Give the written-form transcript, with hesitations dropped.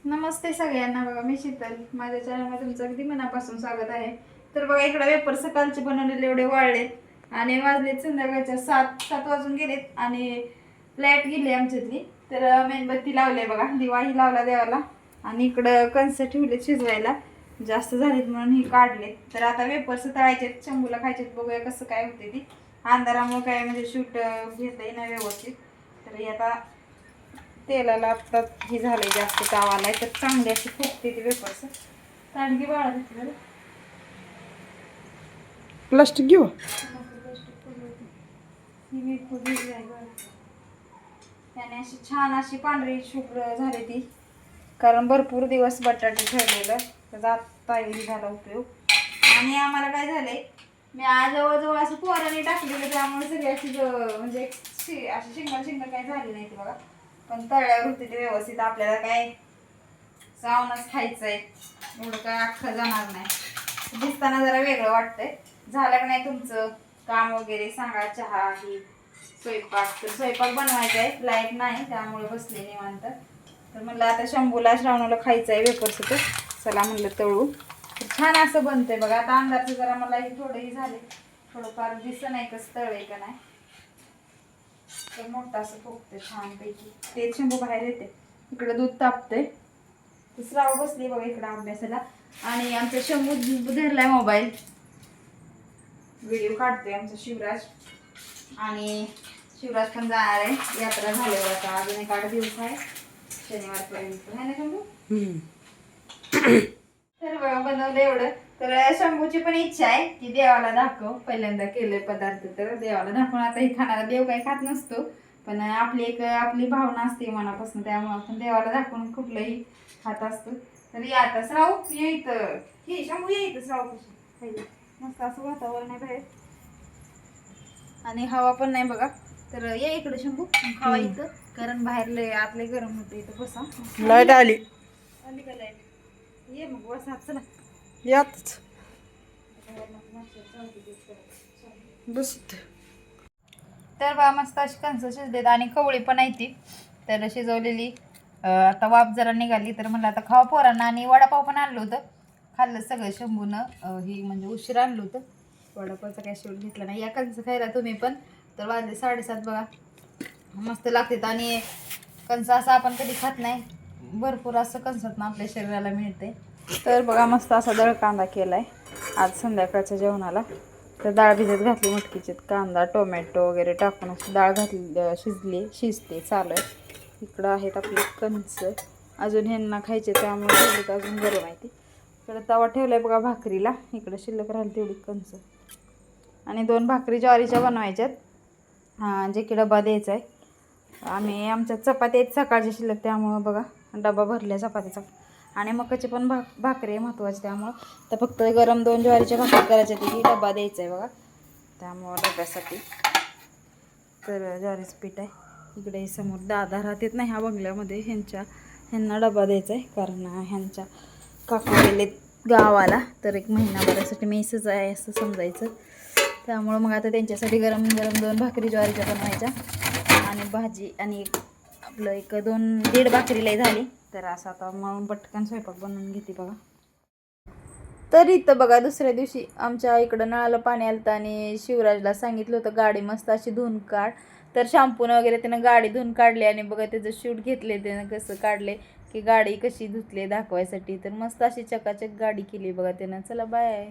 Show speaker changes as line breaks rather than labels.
नमस्ते सगळ्यांना. बघा मी शीतल, माझ्या चॅनलमध्ये तुमचं अगदी मनापासून स्वागत आहे. तर बघा इकडे वेपर सकाळचे बनवलेले एवढे वाळलेत आणि वाजलेत संध्याकाळच्या 7 वाजून गेलेत आणि लाईट गेली आमच्यातली. तर मेणबत्ती लावले बघा, दिवाही लावला देवाला आणि इकडं कणस ठेवले शिजवायला. जास्त झालीत म्हणून ही काढले. तर आता वेपर्स तळायचे, शंभूला खायचे. बघूया कसं काय होते ती. अंधारामुळे काय म्हणजे शूट घेता येईना व्यवस्थित. तर हे आता तेलाला आता हे झालंय, जास्त ताव आलाय तर चांगली अशी फुगते ती वेपर्स. कांडगी बाळा घेतलं
प्लास्टिक घेऊ.
त्याने अशी छान अशी पांढरी शुभ्र झाली ती, कारण भरपूर दिवस बटाटे ठेवलेलं त्याचा आत्ता झाला उपयोग. आणि आम्हाला काय झालंय, मी आज जवळजवळ असं पोराने टाकलेलं त्यामुळे सगळी अशी म्हणजे अशी शिंगल काय झाली नाही ती बघा. पण तळल्यावर होते ते व्यवस्थित. आपल्याला काय चावूनच खायचंय, एवढं काय अख्खं जाणार नाही. दिसताना जरा वेगळं वाटतंय. झालं का नाही तुमचं काम वगैरे सांगा, चहा ही स्वयंपाक. तर स्वयंपाक बनवायचा आहे, लाईट नाही त्यामुळे बसले निवांत. तर म्हणलं आता शंभूला श्रावणाला खायचं आहे वेपर्स, तर चला म्हणलं तळू. तर छान असं बनतंय बघा. आता अंदाजचं जरा मला हे थोडंही झाले, थोडंफार दिसत नाही कसं तळलंय का नाही. तर मोठं असं फुगते छानपैकी. ते शंभू बाहेर येते, इकडं दूध तापतंय. श्राव बसली बघा इकडं अभ्यासाला आणि आमचा शंभू धरलाय मोबाईल. व्हिडिओ काढतोय आमचा शिवराज. आणि शिवराज पण जाणार आहे यात्रा झाल्यावर. आता अजून एक 8 दिवस आहे, शनिवारपर्यंत आहे ना शंभू. तर बघा बनवलं एवढं. तर शंभूची पण इच्छा आहे की देवाला दाखव, पहिल्यांदा केले पदार्थ तर देवाला दाखवून. आता हे खाणारा देव काही खात नसतो, पण आपली भावना असते मनापासून, त्यामुळे आपण देवाला दाखवून कुठलंही खात असतो. तर या आता श्राव ये इथं, हे शंभू ये इथं. श्राव कशी मस्त असं वातावरण आहे बाहेर आणि हवा पण नाही बघा. तर ये इकडे शंभू, खावा इथं, कारण बाहेर आतले गरम होते. इथं बसा.
लाईट आली.
आली का लाईट? ये मग बसा, चला
यातच बस.
तर बा मस्त अशी कणसं शिजलेत आणि कवळी पण आहे ती. तर शिजवलेली आता वाफ जरा निघाली. तर म्हणलं आता खावा पोरांना. आणि वडापाव पण आणलं होतं, खाल्लं सगळं शंभूनं. ही म्हणजे उशीर आणलं होतं वडापावचा, काय शेवट घेतला नाही. या कणसं खायला तुम्ही पण. तर वाजले 7:30 बघा. मस्त लागतात आणि कणसं असं आपण कधी खात नाही. भरपूर असं कणसात ना आपल्या शरीराला मिळते. तर बघा मस्त असा दळ कांदा केलाय आज संध्याकाळच्या जेवणाला. तर डाळ भिजत घातली मटकीची, कांदा टोमॅटो वगैरे टाकून अशी डाळ घातली, शिजते चालू आहे. इकडं आहेत आपले कणस, अजून ह्यांना खायचे त्यामुळे तर अजून गरम आहे ती. इकडं तवा ठेवलाय बघा भाकरीला. इकडं शिल्लक राहील तेवढी कणस आणि 2 भाकरी ज्वारीच्या बनवायच्यात. हां, जे की डबा द्यायचा आहे. आम्ही आमच्या चपात्या आहेत सकाळच्या शिल्लक, त्यामुळं बघा डबा भरल्या चपातीचा. आणि मकाची पण भाकरी आहे महत्त्वाची, त्यामुळं तर फक्त गरम 2 ज्वारीच्या भाकरी करायच्या, ती डबा द्यायचा आहे बघा, त्यामुळं डब्यासाठी. तर ज्वारीचं पीठ आहे. इकडे समोर दादा राहतात ना ह्या बंगल्यामध्ये, ह्यांना डबा द्यायचा आहे, कारण ह्यांच्या काकू गेलेत गावाला. तर 1 महिनाभरासाठी मेसच आहे असं समजायचं. त्यामुळं मग आता त्यांच्यासाठी गरम 2 भाकरी ज्वारीच्या बनवायच्या आणि भाजी आणि आपलं 1-2-1.5 भाकरीलाही झाली. तर असं आता मग पटकन स्वयंपाक बनवून घेते बघा. तर इथं बघा दुसऱ्या दिवशी आमच्या इकडं नळाला पाणी आलं आणि शिवराजला सांगितलं होतं गाडी मस्त अशी धुवून काढ. तर शॅम्पूनं वगैरे त्यानं गाडी धुवून काढली आणि बघा त्याचं शूट घेतले, त्यानं कसं काढले की गाडी कशी धुतली दाखवायसाठी. तर मस्त अशी चकाचक गाडी केली बघा त्यानं. चला बाय.